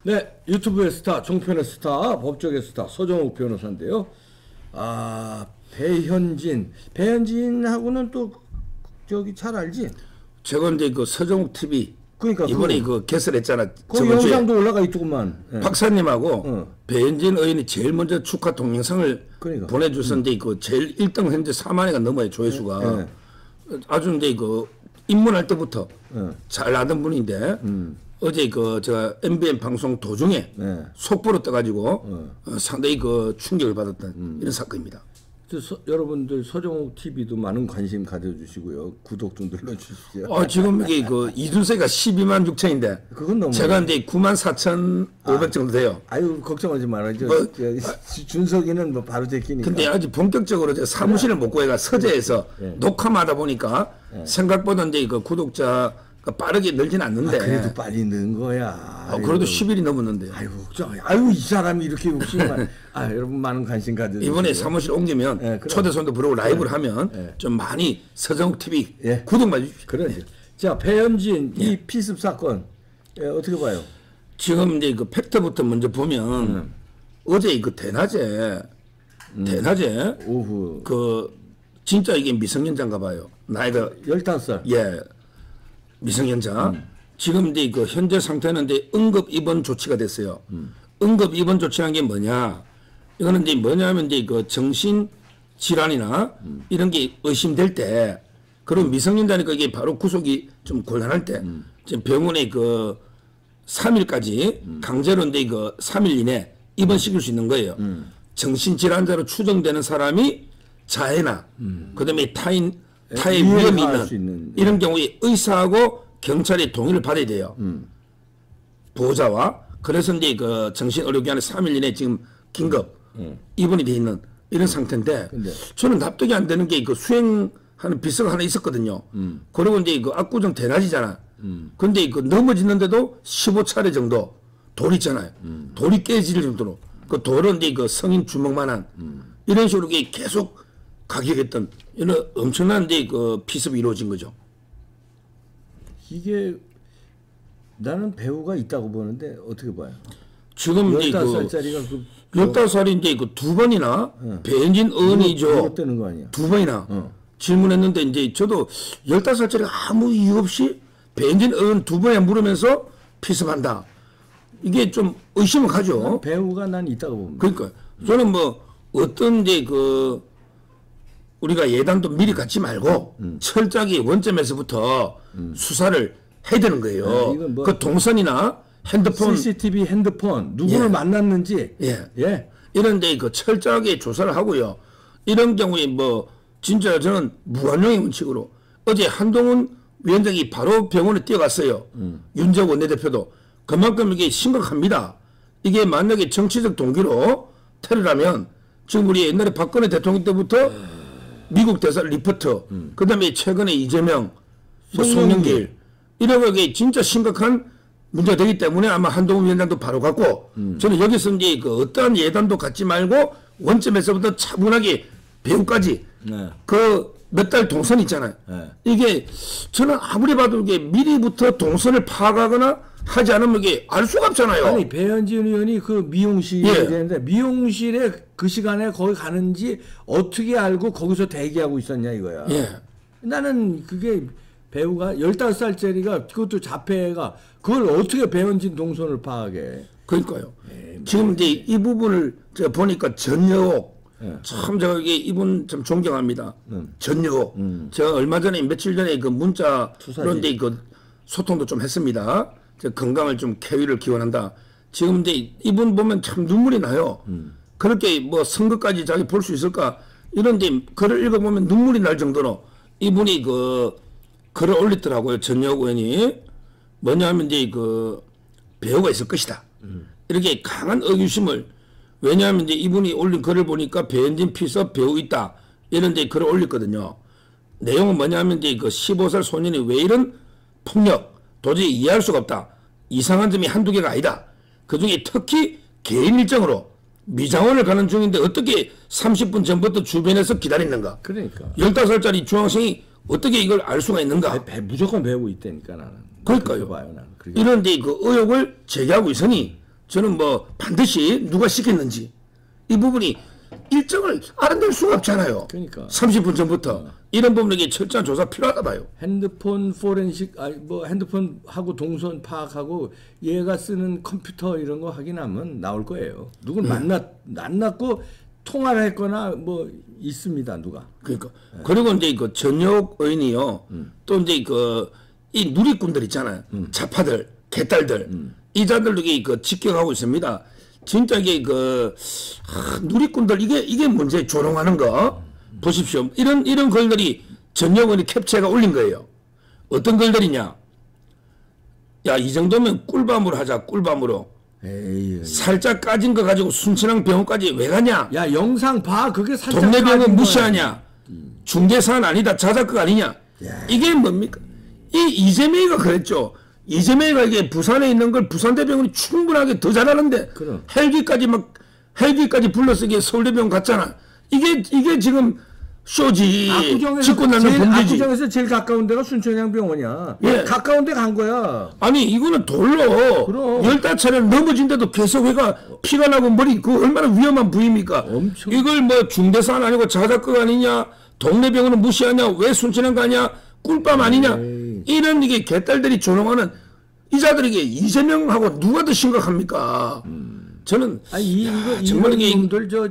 네, 유튜브의 스타, 종편의 스타, 법조계 스타 서정욱 변호사인데요. 아, 배현진하고는 또 저기 잘 알지? 제가 이제 그 서정욱 TV 그러니까 이번에 그 개설했잖아. 그 영상도 올라가 있더구만. 네. 박사님하고 배현진 의원이 제일 먼저 축하 동영상을 그러니까. 보내주셨는데 그 제일 1등 현재 4만회가 넘어요 조회수가. 아주 이제 그 입문할 때부터 잘 나던 분인데. 어제 그 제가 MBN 방송 도중에 속보로 떠가지고 상당히 그 충격을 받았던 이런 사건입니다. 여러분들 서정욱 TV도 많은 관심 가져주시고요. 구독 좀 눌러주십시오. 지금 이게 그 이준세가 12만 6천인데 그건 너무 제가 이제 9만 4,500 정도 돼요. 아유 걱정하지 말아요. 준석이는 뭐 바로 제끼니까. 근데 아직 본격적으로 제가 사무실을 못 구해가 서재에서 녹화하다 보니까 생각보다 이제 그 구독자 빠르게 늘진 않는데. 그래도 빨리 는 거야. 그래도 10일이 넘었는데. 아유, 아유, 이 사람이 이렇게 욕심만. 여러분 많은 관심 가져주세요. 이번에 사무실 옮기면 초대손도 부르고 라이브를 하면 좀 많이 서정욱 TV 구독만 해주십시오. 그러죠. 자, 배현진 이 피습 사건 어떻게 봐요? 지금 이제 그 팩트부터 먼저 보면 어제 그 대낮에 오후 그 진짜 이게 미성년자인가 봐요. 나이가 15살. 예. 미성년자. 지금 이제 그 현재 상태는 이제 응급 입원 조치가 됐어요. 응급 입원 조치한 게 뭐냐? 이거는 이제 뭐냐면 이제 그 정신 질환이나 이런 게 의심될 때, 그런 미성년자니까 이게 바로 구속이 좀 곤란할 때, 지금 병원에 그 3일까지 강제로 이제 그 3일 이내 입원시킬 수 있는 거예요. 정신 질환자로 추정되는 사람이 자해나 그다음에 타의 위험이 있는 이런 경우에 의사하고 경찰의 동의를 받아야 돼요. 보호자와. 그래서 이제 그 정신의료기관에 3일 이내 지금 긴급 입원이 돼 있는 이런 상태인데 저는 납득이 안 되는 게 그 수행하는 비서가 하나 있었거든요. 그리고 이제 그 압구정 대낮이잖아. 근데 그 넘어지는데도 15차례 정도 돌 있잖아요. 돌이 깨질 정도로 그 돌은 이제 그 성인 주먹만한 이런 식으로 계속 가격했던 이런 엄청난 그 피습이 이루어진 거죠. 이게 나는 배우가 있다고 보는데 어떻게 봐요? 지금 15살짜리가 15살이 이제 그 두 번이나 배현진 의원이죠. 두 번이나 질문했는데 이제 저도 15살짜리가 아무 이유 없이 배현진 의원 두 번에 물으면서 피습한다. 이게 좀 의심을 가죠. 배우가 난 있다고 봅니다. 그러니까 저는 뭐 어떤 이제 그 우리가 예단도 미리 갖지 말고 철저하게 원점에서부터 수사를 해야 되는 거예요. 뭐 그 동선이나 핸드폰, CCTV 핸드폰 누구를 만났는지 이런 데 그 철저하게 조사를 하고요. 이런 경우에 뭐 진짜 저는 무한용의 원칙으로 어제 한동훈 위원장이 바로 병원에 뛰어갔어요. 윤재욱 원내대표도 그만큼 이게 심각합니다. 이게 만약에 정치적 동기로 테러라면 지금 우리 옛날에 박근혜 대통령 때부터 미국 대사 리포트, 그 다음에 최근에 이재명, 송영길, 이런 게 진짜 심각한 문제가 되기 때문에 아마 한동훈 위원장도 바로 갔고, 저는 여기서 이제 그 어떠한 예단도 갖지 말고 원점에서부터 차분하게 배우까지 그 몇 달 동선 있잖아요. 이게 저는 아무리 봐도 이게 미리부터 동선을 파악하거나 하지 않으면 이게 알 수가 없잖아요. 아니 배현진 의원이 그 미용실에 되는데 미용실에 그 시간에 거기 가는지 어떻게 알고 거기서 대기하고 있었냐 이거야. 나는 그게 배우가 15살짜리가 그것도 자폐가 그걸 어떻게 배현진 동선을 파악해. 그러니까요. 지금 이제 이 부분을 제가 보니까 전여옥 참 제가 이분 참 존경합니다. 전여옥. 제가 얼마 전에 며칠 전에 그 문자로 이제 그 소통도 좀 했습니다. 건강을 좀 쾌유를 기원한다. 지금 이제 이분 보면 참 눈물이 나요. 그렇게 뭐 선거까지 자기 볼 수 있을까 이런 데 글을 읽어보면 눈물이 날 정도로 이분이 그 글을 올리더라고요. 전여옥 의원이 뭐냐 하면 이제 그 배우가 있을 것이다. 이렇게 강한 의구심을 왜냐하면 이제 이분이 올린 글을 보니까 배현진 피습 배우 있다 이런 데 글을 올렸거든요. 내용은 뭐냐 하면 이제 그 15살 소년이 왜 이런 폭력 도저히 이해할 수가 없다. 이상한 점이 한두 개가 아니다. 그중에 특히 개인 일정으로 미장원을 가는 중인데 어떻게 30분 전부터 주변에서 기다리는가. 그러니까 15살짜리 중학생이 어떻게 이걸 알 수가 있는가. 무조건 배우고 있다니까 나는. 그러니까요. 이런데 그 의혹을 제기하고 있으니 저는 뭐 반드시 누가 시켰는지 이 부분이 일정을 알아낼 수가 없잖아요. 그러니까 30분 전부터 이런 부분에게 철저한 조사 필요하다 봐요. 핸드폰 포렌식 뭐 핸드폰 하고 동선 파악하고 얘가 쓰는 컴퓨터 이런 거 확인하면 나올 거예요. 누굴 만났고 통화를 했거나 뭐 있습니다. 누가. 그러니까 그리고 이제 그 전역 의원이요. 또 이제 그 이 누리꾼들 있잖아요. 자파들, 개딸들 이 자들도 그 직격하고 있습니다. 진짜 이게 누리꾼들 이게 문제 조롱하는 거 보십시오. 이런 글들이 전역원이 캡처해가 올린 거예요. 어떤 글들이냐? 야, 이 정도면 꿀밤으로 하자. 꿀밤으로. 에이. 살짝 까진 거 가지고 순천향 병원까지 왜 가냐? 야, 영상 봐. 그게 살짝 동네 병원 무시하냐? 중대사안 아니다. 자작극 아니냐? 야. 이게 뭡니까? 이 이재명이가 그랬죠. 이재명이가 이게 부산에 있는 걸 부산대병원이 충분하게 더 잘하는데 그럼. 헬기까지 불러서 이게 서울대병원 갔잖아. 이게 지금 쇼지. 짓고 나면 범죄지. 압구정에서 제일 가까운 데가 순천향 병원이야. 예. 가까운 데 간 거야. 아니 이거는 돌로 그럼. 15차례 넘어진데도 계속 회가 피가 나고 머리 그 얼마나 위험한 부위입니까? 엄청. 이걸 뭐 중대사안 아니고 자작극 아니냐? 동네 병원은 무시하냐? 왜 순천향 가냐? 꿀밤 아니냐? 에이. 이런 이게 개딸들이 조롱하는 이자들에게 이재명하고 누가 더 심각합니까? 저는 정말 이런 놈들 저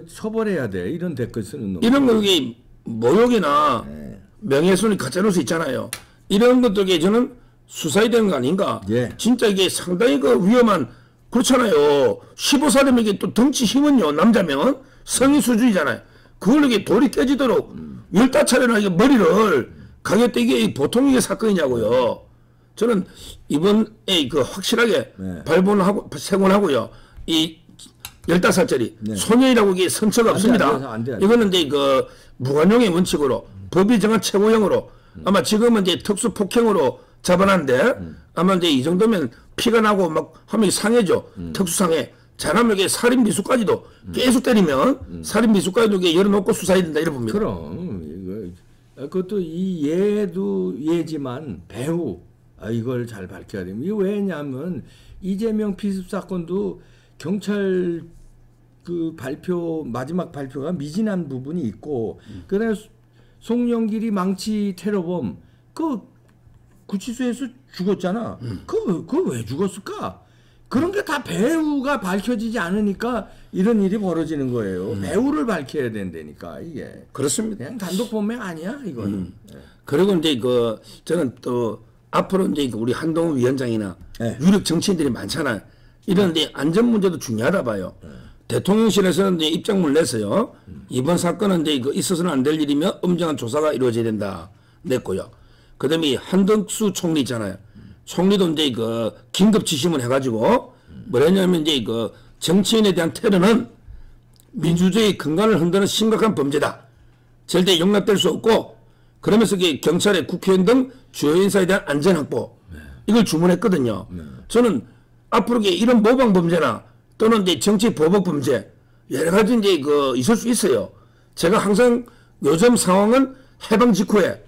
처벌해야 돼. 이런 댓글 쓰는 놈. 이런 거 모욕이나 명예훼손이 가짜뉴스 있잖아요. 이런 것들에 저는 수사해야 되는 거 아닌가? 예. 진짜 이게 상당히 위험한 그렇잖아요. 15살이면 이게 또 덩치 힘은요 남자면 성인 수준이잖아요. 그걸 이게 돌이 깨지도록 15차례나 이게 머리를 가겠다 이게 보통 이게 사건이냐고요. 저는 이번에 확실하게 발본하고 세곤하고요. 이 15살짜리 소년이라고 이게 선처가 없습니다. 안 돼. 이거는 이제 무관용의 원칙으로 법이 정한 최고형으로 아마 지금은 이제 특수 폭행으로 잡아놨는데 아마 이제 이 정도면 피가 나고 막 하면 상해죠. 특수상해. 잘하면 이게 살인 미수까지도 계속 때리면 살인 미수까지도 이게 열어놓고 수사해야 된다 이래 봅니다. 그럼 그것도 이 예도 예지만 배우 이걸 잘 밝혀야 됩니다. 이게 왜냐하면 이재명 피습 사건도 경찰 그 마지막 발표가 미진한 부분이 있고 그다음에 송영길이 망치 테러범 구치소에서 죽었잖아. 그거 왜 죽었을까? 그런 게 다 배우가 밝혀지지 않으니까 이런 일이 벌어지는 거예요. 배우를 밝혀야 된다니까 이게. 그렇습니다. 그냥 단독 범행 아니야 이거는. 그리고 이제 저는 또 앞으로 이제 우리 한동훈 위원장이나 유력 정치인들이 많잖아요. 이런 데 안전 문제도 중요하다 봐요. 대통령실에서는 이제 입장문을 냈어요. 이번 사건은 이제 있어서는 안 될 일이며 엄정한 조사가 이루어져야 된다 냈고요. 그다음에 한덕수 총리 있잖아요. 총리도 이제 긴급 지시문 해가지고 뭐랬냐면 이제 정치인에 대한 테러는 민주주의 근간을 흔드는 심각한 범죄다. 절대 용납될 수 없고 그러면서 경찰의 국회의원 등 주요 인사에 대한 안전 확보 이걸 주문했거든요. 저는 앞으로 이런 모방 범죄나 또는 이제 정치 보복 범죄 여러 가지 이제 있을 수 있어요. 제가 항상 요즘 상황은 해방 직후에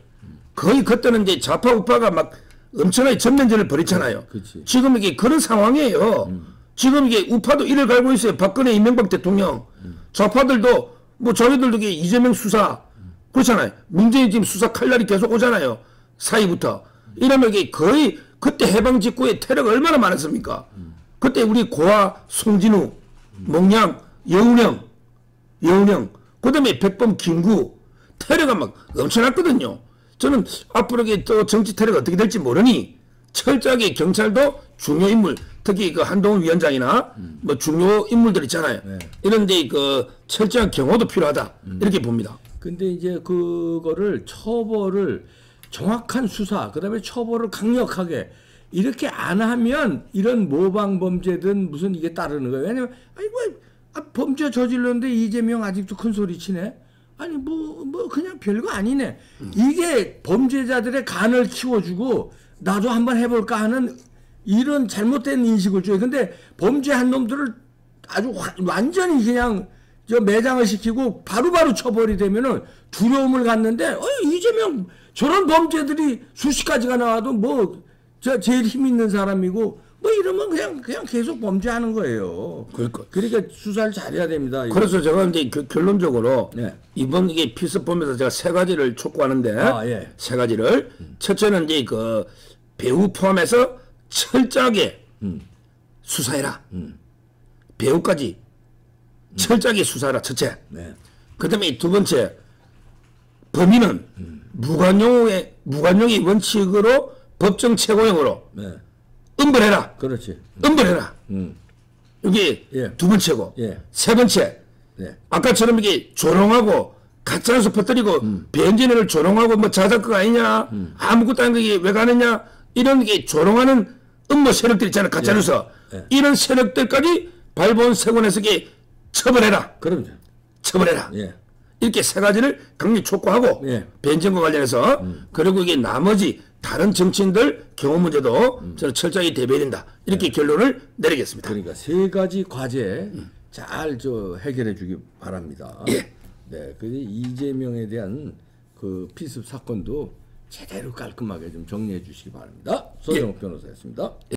거의 그때는 이제 좌파 우파가 막 엄청나게 전면전을 벌였잖아요. 지금 이게 그런 상황이에요. 지금 이게 우파도 이를 갈고 있어요. 박근혜 이명박 대통령. 좌파들도 뭐 저희들도 이게 이재명 수사 그렇잖아요. 문재인 지금 수사 칼날이 계속 오잖아요. 사이부터. 이러면 이게 거의 그때 해방 직후에 테러가 얼마나 많았습니까? 그때 우리 고아, 송진우, 몽양, 여운형, 그 다음에 백범, 김구 테러가 막 엄청났거든요. 저는 앞으로 또 정치 테러가 어떻게 될지 모르니 철저하게 경찰도 중요 인물, 특히 한동훈 위원장이나 뭐 중요 인물들 있잖아요. 이런데 철저한 경호도 필요하다 이렇게 봅니다. 근데 이제 그거를 처벌을 정확한 수사, 그다음에 처벌을 강력하게 이렇게 안 하면 이런 모방 범죄든 무슨 이게 따르는 거예요. 왜냐면 범죄 저질렀는데 이재명 아직도 큰 소리 치네. 아니 뭐 그냥 별거 아니네. 이게 범죄자들의 간을 키워주고 나도 한번 해볼까 하는 이런 잘못된 인식을 줘요. 근데 범죄한 놈들을 아주 완전히 그냥 매장을 시키고 바로바로 처벌이 되면은 두려움을 갖는데 이재명 저런 범죄들이 수십 가지가 나와도 제일 힘 있는 사람이고 뭐 이러면 그냥 계속 범죄하는 거예요. 그러니까 수사를 잘해야 됩니다. 이거. 그래서 제가 이제 결론적으로 네. 이번 이게 필습 보면서 제가 세 가지를 촉구하는데 예. 세 가지를 첫째는 이제 그 배우 포함해서 철저하게 수사해라. 배우까지 철저하게 수사하라. 첫째. 네. 그다음에 두 번째 범인은 무관용의 원칙으로 법정 최고형으로 네. 엄벌해라. 그렇지. 엄벌해라. 이게 예. 두 번째고 예. 세 번째 네. 아까처럼 이게 조롱하고 가짜뉴스 퍼뜨리고 변진을 조롱하고 뭐 자작극 아니냐 아무것도 아닌 게 왜 가느냐 이런 게 조롱하는 음모 세력들 있잖아 가짜뉴스 예. 이런 세력들까지 발본 세권에서 처벌해라. 그럼요. 처벌해라. 예. 이렇게 세 가지를 강력 촉구하고 예. 변진과 관련해서 그리고 이게 나머지 다른 정치인들 경호 문제도 저는 철저히 대비해야 된다. 이렇게 결론을 내리겠습니다. 그러니까 세 가지 과제 잘 해결해 주기 바랍니다. 예. 네. 그 이재명에 대한 그 피습 사건도 제대로 깔끔하게 좀 정리해 주시기 바랍니다. 서정욱 변호사였습니다.